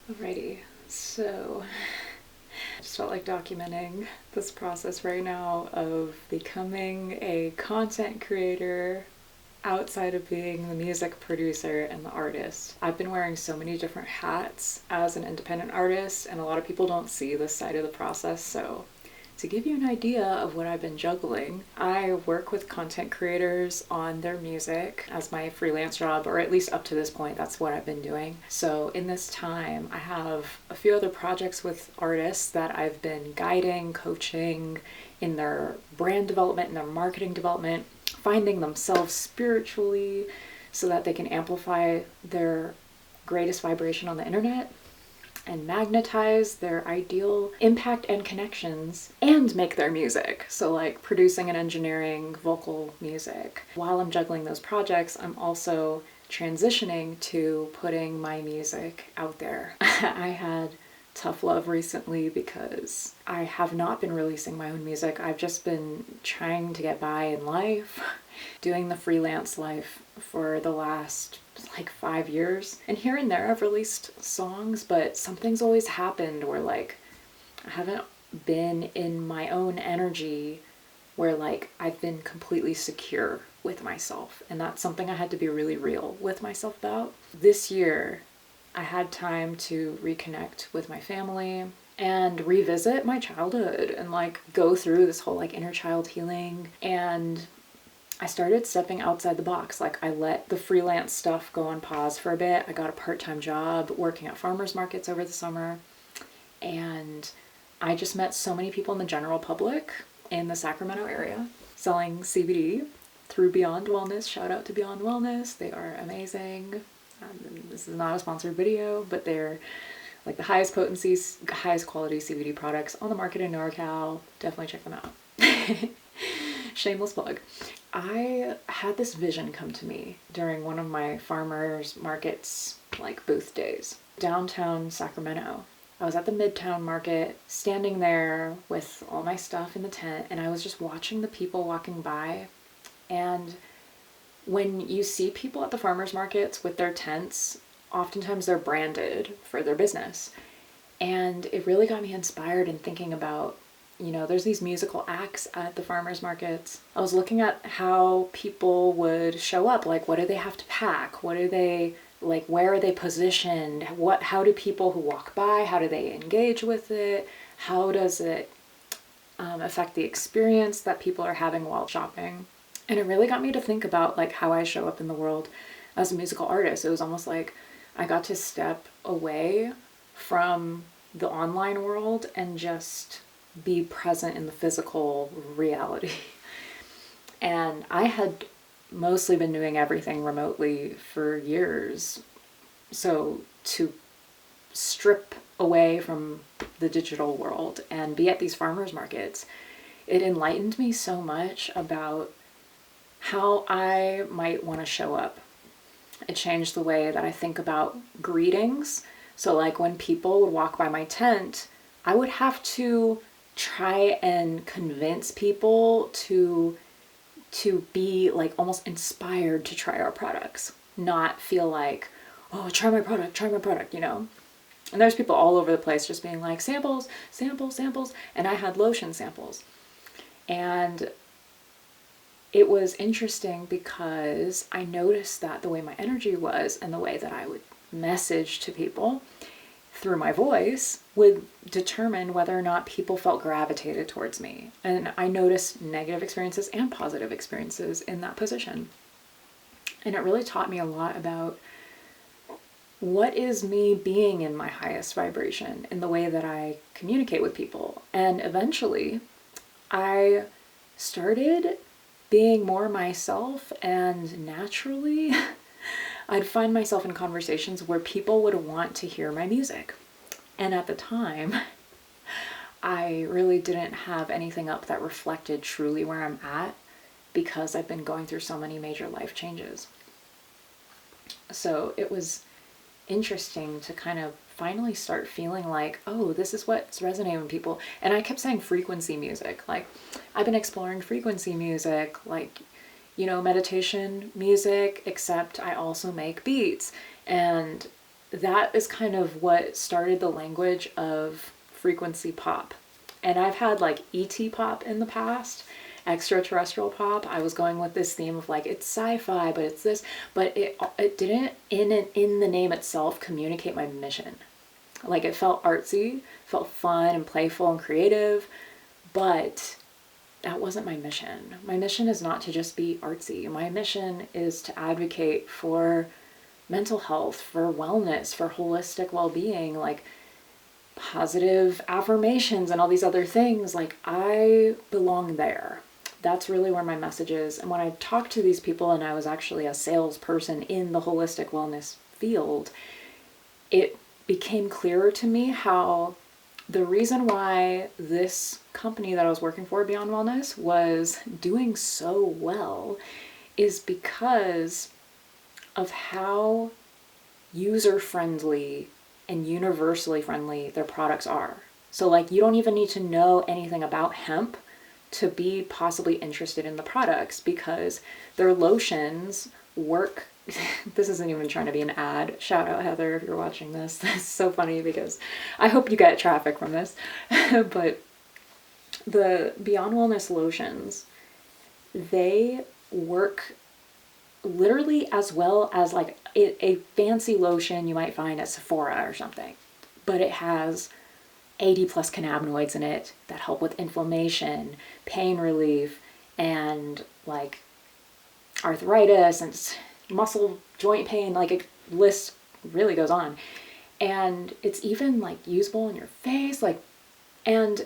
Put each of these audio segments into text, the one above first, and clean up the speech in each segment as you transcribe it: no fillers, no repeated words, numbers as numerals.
Alrighty, so I just felt like documenting this process right now of becoming a content creator outside of being the music producer and the artist. I've been wearing so many different hats as an independent artist, and a lot of people don't see this side of the process, so to give you an idea of what I've been juggling, I work with content creators on their music as my freelance job, or at least up to this point, that's what I've been doing. So in this time, I have a few other projects with artists that I've been guiding, coaching in their brand development and their marketing development, finding themselves spiritually so that they can amplify their greatest vibration on the internet and magnetize their ideal impact and connections and make their music. So like producing and engineering vocal music. While I'm juggling those projects, I'm also transitioning to putting my music out there. I had tough love recently because I have not been releasing my own music. I've just been trying to get by in life, doing the freelance life for the last like 5 years. And here and there I've released songs, but something's always happened where like I haven't been in my own energy where like I've been completely secure with myself. And that's something I had to be really real with myself about. This year, I had time to reconnect with my family and revisit my childhood and like go through this whole like inner child healing. And I started stepping outside the box. Like I let the freelance stuff go on pause for a bit. I got a part-time job working at farmers markets over the summer. And I just met so many people in the general public in the Sacramento area selling CBD through Beyond Wellness. Shout out to Beyond Wellness. They are amazing. This is not a sponsored video, but they're like the highest potency, highest quality CBD products on the market in NorCal. Definitely check them out. Shameless plug. I had this vision come to me during one of my farmers markets like booth days downtown Sacramento. I was at the Midtown Market, standing there with all my stuff in the tent, and I was just watching the people walking by. And when you see people at the farmers markets with their tents, oftentimes they're branded for their business. And it really got me inspired in thinking about, you know, there's these musical acts at the farmers markets. I was looking at how people would show up. Like, what do they have to pack? What do they, like, where are they positioned? How do people who walk by, how do they engage with it? How does it affect the experience that people are having while shopping? And it really got me to think about like how I show up in the world as a musical artist. It was almost like I got to step away from the online world and just be present in the physical reality. And I had mostly been doing everything remotely for years. So to strip away from the digital world and be at these farmers markets, it enlightened me so much about how I might want to show up. It changed the way that I think about greetings. So like when people would walk by my tent, I would have to try and convince people to be like almost inspired to try our products, not feel like, oh, try my product, you know? And there's people all over the place just being like, samples, samples, samples. And I had lotion samples. And it was interesting because I noticed that the way my energy was and the way that I would message to people through my voice would determine whether or not people felt gravitated towards me. And I noticed negative experiences and positive experiences in that position. And it really taught me a lot about what is me being in my highest vibration in the way that I communicate with people. And eventually I started being more myself, and naturally I'd find myself in conversations where people would want to hear my music. And at the time, I really didn't have anything up that reflected truly where I'm at because I've been going through so many major life changes. So it was interesting to kind of finally start feeling like, oh, this is what's resonating with people. And I kept saying frequency music. Like, I've been exploring frequency music, like, you know, meditation music, except I also make beats. And that is kind of what started the language of frequency pop. And I've had like ET pop in the past, extraterrestrial pop. I was going with this theme of like, it's sci-fi, but it's this, but it didn't in the name itself communicate my mission. Like, it felt artsy, felt fun and playful and creative, but that wasn't my mission. My mission is not to just be artsy. My mission is to advocate for mental health, for wellness, for holistic well-being, like positive affirmations and all these other things. Like, I belong there. That's really where my message is. And when I talked to these people, and I was actually a salesperson in the holistic wellness field, it became clearer to me how the reason why this company that I was working for, Beyond Wellness, was doing so well is because of how user-friendly and universally friendly their products are. So like, you don't even need to know anything about hemp to be possibly interested in the products, because their lotions work. This isn't even trying to be an ad. Shout out Heather if you're watching this. That's so funny because I hope you get traffic from this. But the Beyond Wellness lotions, they work literally as well as like a fancy lotion you might find at Sephora or something. But it has 80 plus cannabinoids in it that help with inflammation, pain relief, and like arthritis and muscle joint pain. Like, a list really goes on. And it's even like usable in your face, like, and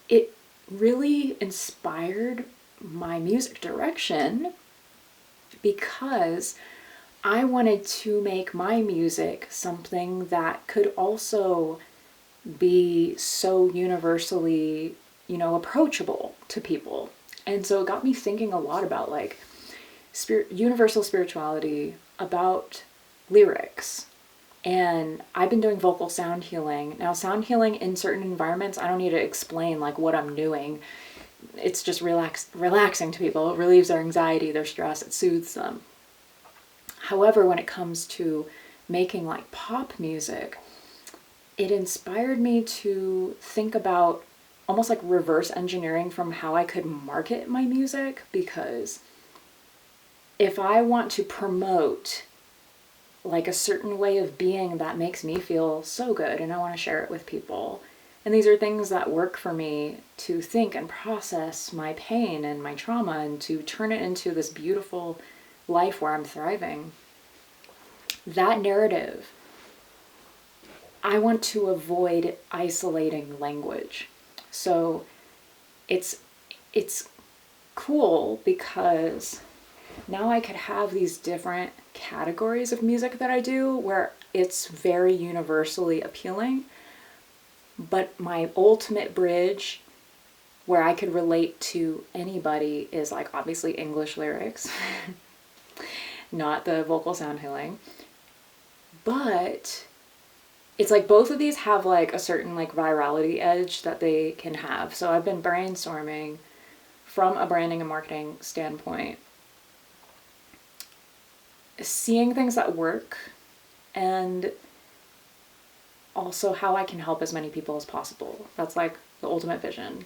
it really inspired my music direction, because I wanted to make my music something that could also be so universally, approachable to people. And so it got me thinking a lot about like universal spirituality, about lyrics. And I've been doing vocal sound healing. Now, sound healing in certain environments, I don't need to explain like what I'm doing. It's just relaxing to people. It relieves their anxiety, their stress, it soothes them. However, when it comes to making like pop music, it inspired me to think about almost like reverse engineering from how I could market my music, because if I want to promote like a certain way of being that makes me feel so good and I want to share it with people, and these are things that work for me to think and process my pain and my trauma and to turn it into this beautiful life where I'm thriving, that narrative, I want to avoid isolating language. So it's cool because now I could have these different categories of music that I do where it's very universally appealing, but my ultimate bridge where I could relate to anybody is like obviously English lyrics, not the vocal sound healing. But it's like both of these have like a certain like virality edge that they can have. So I've been brainstorming from a branding and marketing standpoint, seeing things that work, and also how I can help as many people as possible. That's like the ultimate vision.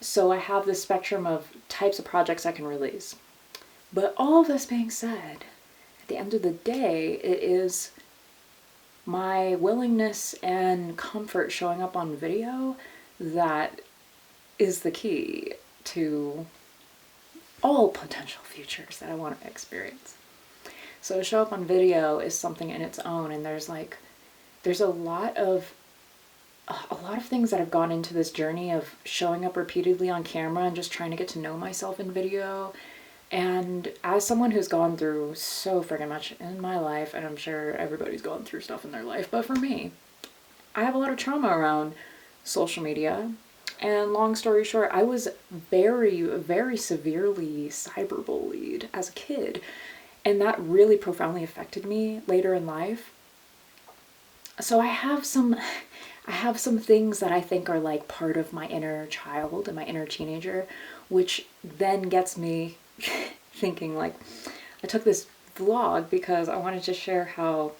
So I have this spectrum of types of projects I can release. But all of this being said, at the end of the day, it is my willingness and comfort showing up on video that is the key to all potential futures that I want to experience. So to show up on video is something in its own, and there's a lot of things that have gone into this journey of showing up repeatedly on camera and just trying to get to know myself in video. And as someone who's gone through so friggin' much in my life, and I'm sure everybody's gone through stuff in their life, but for me, I have a lot of trauma around social media. And long story short, I was very, very severely cyberbullied as a kid. And that really profoundly affected me later in life. So I have some things that I think are like part of my inner child and my inner teenager, which then gets me thinking like, I took this vlog because I wanted to share how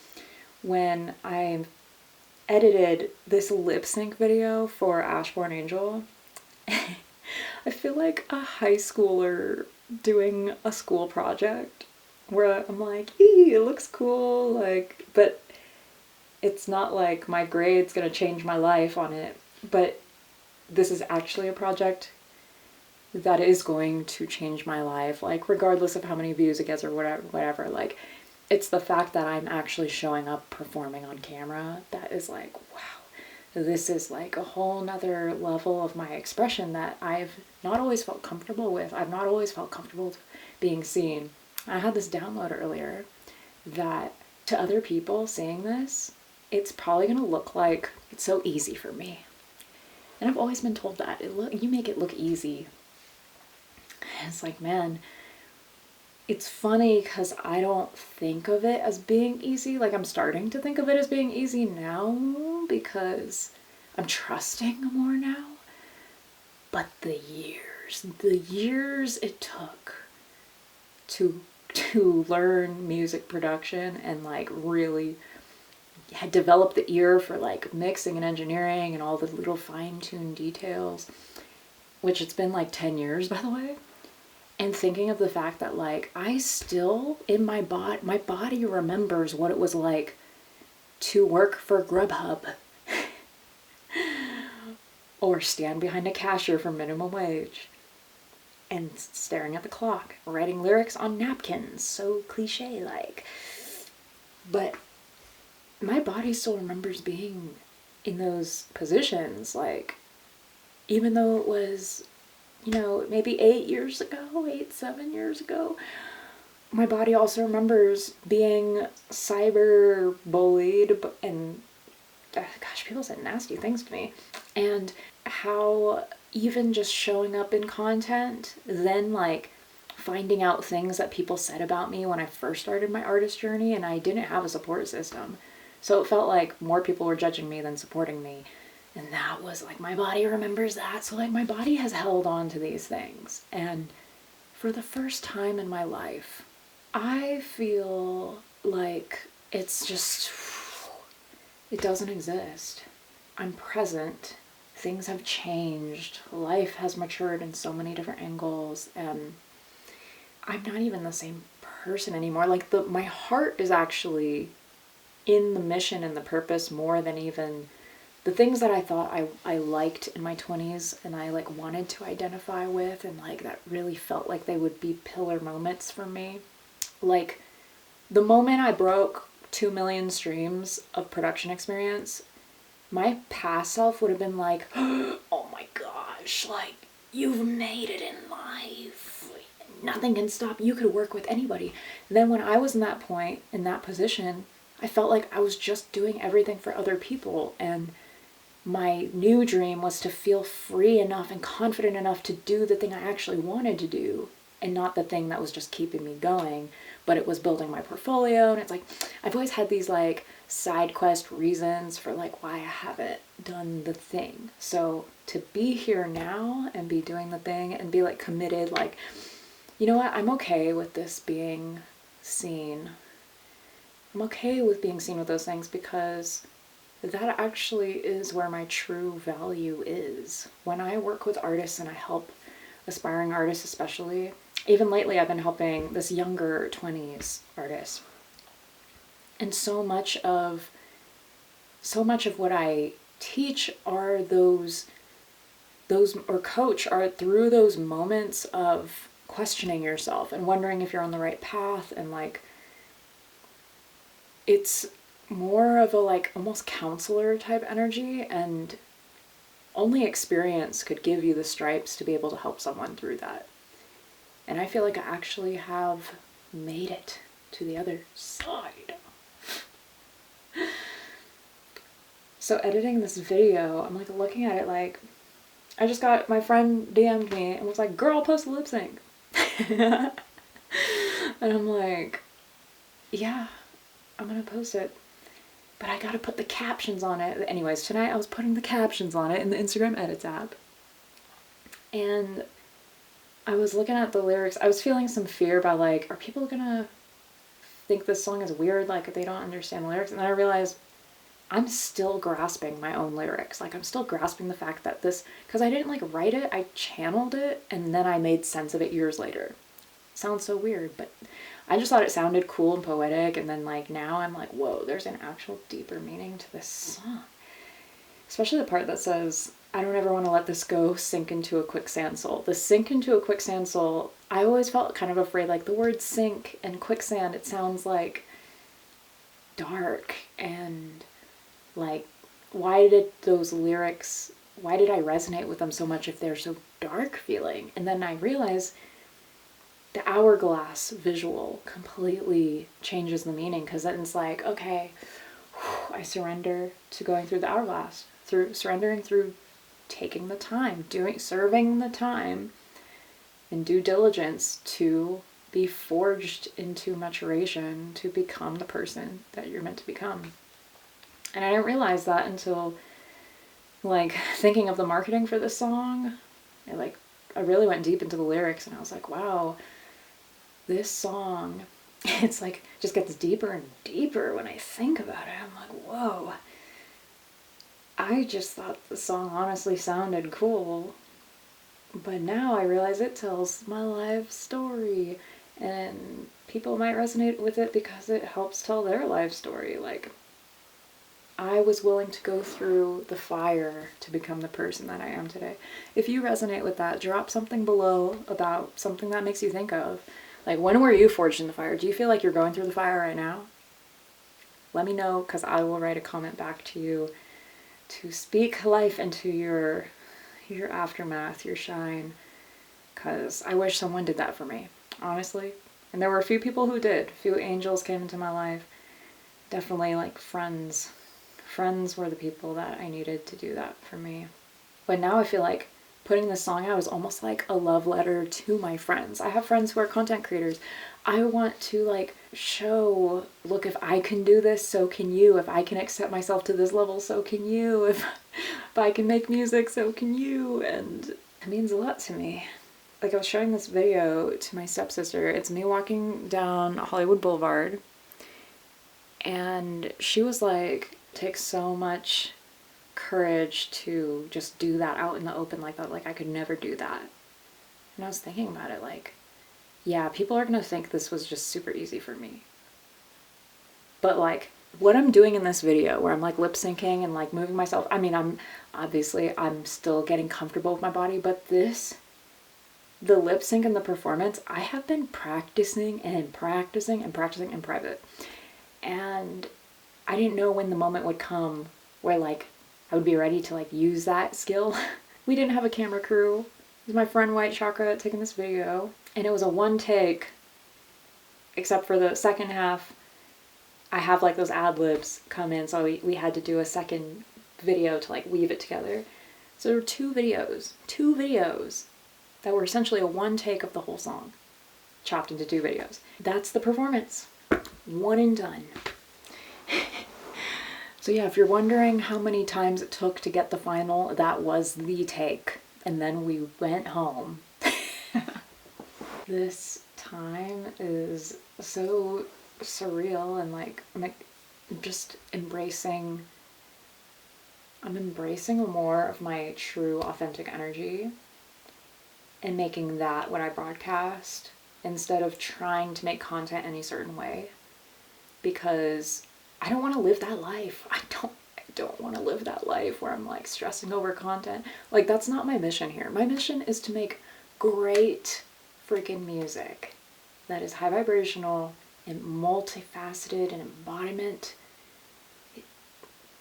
when I edited this lip sync video for Ashbourne Angel, I feel like a high schooler doing a school project where I'm like, ee, it looks cool, like, but it's not like my grade's gonna change my life on it, but this is actually a project that is going to change my life, like, regardless of how many views it gets or whatever. Like, it's the fact that I'm actually showing up performing on camera that is like, wow, this is like a whole nother level of my expression that I've not always felt comfortable with. I've not always felt comfortable being seen. I had this download earlier that to other people seeing this, it's probably gonna look like it's so easy for me. And I've always been told that. You make it look easy. It's like, man, it's funny because I don't think of it as being easy. Like, I'm starting to think of it as being easy now because I'm trusting more now. But the years it took to learn music production and like really had developed the ear for like mixing and engineering and all the little fine-tuned details, which it's been like 10 years, by the way. And thinking of the fact that like I still, in my body remembers what it was like to work for Grubhub or stand behind a cashier for minimum wage and staring at the clock, writing lyrics on napkins, so cliche like. But my body still remembers being in those positions, like, even though it was, you know, maybe 7 years ago, my body also remembers being cyber bullied and, gosh, people said nasty things to me. And how even just showing up in content, then like finding out things that people said about me when I first started my artist journey and I didn't have a support system. So it felt like more people were judging me than supporting me. And that was like, my body remembers that. So like my body has held on to these things. And for the first time in my life, I feel like it's just, it doesn't exist. I'm present. Things have changed. Life has matured in so many different angles. And I'm not even the same person anymore. Like my heart is actually in the mission and the purpose more than even the things that I thought I liked in my 20s and I like wanted to identify with and like that really felt like they would be pillar moments for me. Like the moment I broke 2 million streams of production experience, my past self would have been like, oh my gosh, like you've made it in life. Nothing can stop. You could work with anybody. And then when I was in that point, in that position, I felt like I was just doing everything for other people. And my new dream was to feel free enough and confident enough to do the thing I actually wanted to do and not the thing that was just keeping me going, but it was building my portfolio. And it's like, I've always had these like side quest reasons for like why I haven't done the thing. So to be here now and be doing the thing and be like committed, like, you know what, I'm okay with this being seen. I'm okay with being seen with those things because that actually is where my true value is. When I work with artists and I help aspiring artists especially, even lately I've been helping this younger 20s artist. And so much of what I teach are those or coach are through those moments of questioning yourself and wondering if you're on the right path, and like it's more of a like almost counselor type energy, and only experience could give you the stripes to be able to help someone through that. And I feel like I actually have made it to the other side. So editing this video, I'm like looking at it like, I just got, my friend DM'd me and was like, girl, post a lip sync. And I'm like, yeah, I'm gonna post it. But I gotta put the captions on it. Anyways, tonight I was putting the captions on it in the Instagram Edits app. And I was looking at the lyrics. I was feeling some fear about like, are people gonna think this song is weird, like they don't understand the lyrics. And then I realized I'm still grasping my own lyrics. Like I'm still grasping the fact that this, because I didn't like write it, I channeled it and then I made sense of it years later. Sounds so weird, but I just thought it sounded cool and poetic. And then like now I'm like, whoa, there's an actual deeper meaning to this song. Especially the part that says, I don't ever want to let this go, sink into a quicksand soul. The sink into a quicksand soul, I always felt kind of afraid, like the word sink and quicksand, it sounds like dark and like, why did those lyrics, why did I resonate with them so much if they're so dark feeling? And then I realized the hourglass visual completely changes the meaning, because then it's like, okay, I surrender to going through the hourglass, through surrendering, through taking the time, serving the time and due diligence to be forged into maturation, to become the person that you're meant to become. And I didn't realize that until like thinking of the marketing for this song. I really went deep into the lyrics and I was like, wow, this song, it's like just gets deeper and deeper when I think about it. I'm like, whoa. I just thought the song honestly sounded cool, but now I realize it tells my life story, and people might resonate with it because it helps tell their life story. Like, I was willing to go through the fire to become the person that I am today. If you resonate with that, drop something below about something that makes you think of. Like, when were you forged in the fire? Do you feel like you're going through the fire right now? Let me know, because I will write a comment back to you to speak life into your aftermath, your shine, because I wish someone did that for me, honestly. And there were a few people who did. A few angels came into my life. Definitely like friends. Friends were the people that I needed to do that for me. But now I feel like putting this song out is almost like a love letter to my friends. I have friends who are content creators. I want to like show, look, if I can do this, so can you. If I can accept myself to this level, so can you. If I can make music, so can you. And it means a lot to me. Like, I was showing this video to my stepsister. It's me walking down Hollywood Boulevard, and she was like, it takes so much courage to just do that out in the open like that. Like, I could never do that. And I was thinking about it, like, yeah, people are gonna think this was just super easy for me. But like, what I'm doing in this video, where I'm like lip syncing and like moving myself, I mean, I'm still getting comfortable with my body, but the lip sync and the performance, I have been practicing and practicing and practicing in private. And I didn't know when the moment would come where like I would be ready to like use that skill. We didn't have a camera crew. It was my friend White Chakra taking this video, and it was a one take, except for the second half. I have like those ad libs come in, so we had to do a second video to like weave it together. So there were two videos that were essentially a one take of the whole song, chopped into two videos. That's the performance. One and done. So yeah, if you're wondering how many times it took to get the final, that was the take. And then we went home. This time is so surreal, and like I'm just embracing more of my true authentic energy and making that what I broadcast, instead of trying to make content any certain way, because I don't want to live that life. I don't want to live that life where I'm like stressing over content. Like, that's not my mission here. My mission is to make great freaking music that is high vibrational and multifaceted and embodiment. It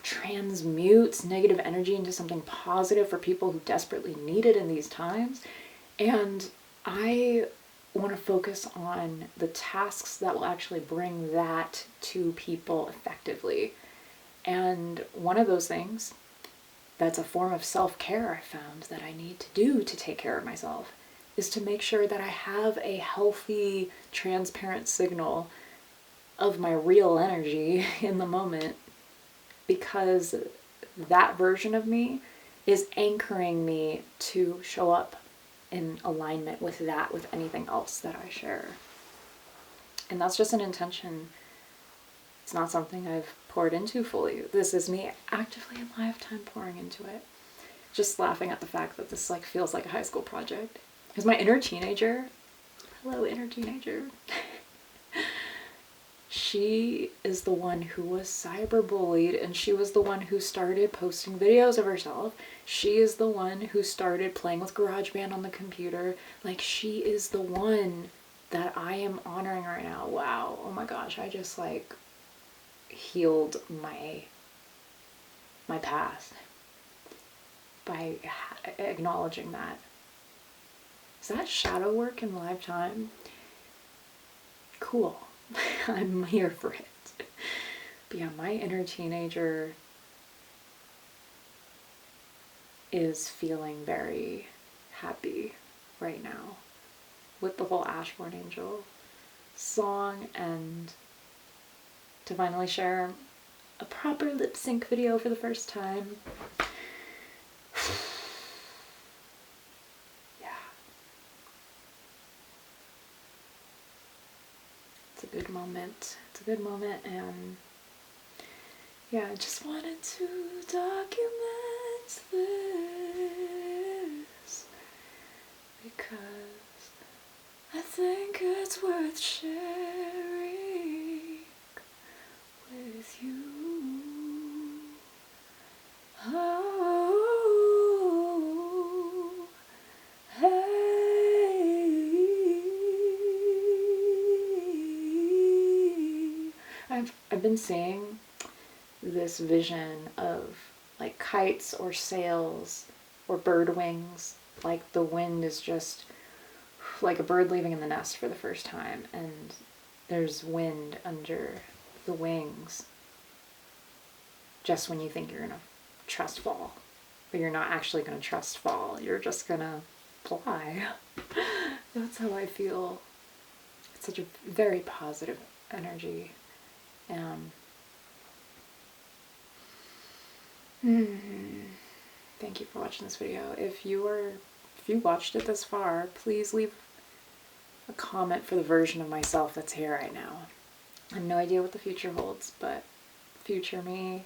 transmutes negative energy into something positive for people who desperately need it in these times. And I want to focus on the tasks that will actually bring that to people effectively. And one of those things that's a form of self-care I found that I need to do to take care of myself is to make sure that I have a healthy, transparent signal of my real energy in the moment, because that version of me is anchoring me to show up in alignment with that, with anything else that I share. And that's just an intention. It's not something I've poured into fully. This is me actively in lifetime pouring into it. Just laughing at the fact that this like feels like a high school project. Because my inner teenager, hello inner teenager, she is the one who was cyberbullied, and she was the one who started posting videos of herself. She is the one who started playing with GarageBand on the computer. Like, she is the one that I am honoring right now. Wow. Oh my gosh. I just like healed my past by acknowledging that. Is that shadow work in lifetime? Cool. I'm here for it. But yeah, my inner teenager is feeling very happy right now with the whole Ashborn Angel song, and to finally share a proper lip sync video for the first time. It's a good moment. It's a good moment, and yeah, I just wanted to document this because I think it's worth sharing with you. Oh, hey. I've been seeing this vision of like kites or sails or bird wings, like the wind is just like a bird leaving in the nest for the first time, and there's wind under the wings just when you think you're gonna trust fall, but you're not actually gonna trust fall, you're just gonna fly. That's how I feel. It's such a very positive energy. Thank you for watching this video. If you watched it this far, please leave a comment for the version of myself that's here right now. I have no idea what the future holds, but future me,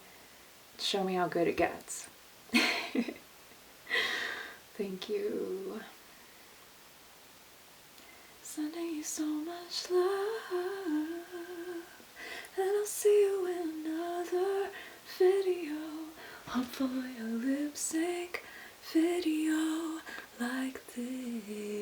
show me how good it gets. Thank you. Sending you so much love, and I'll see you in another video. Hopefully a lip sync video like this.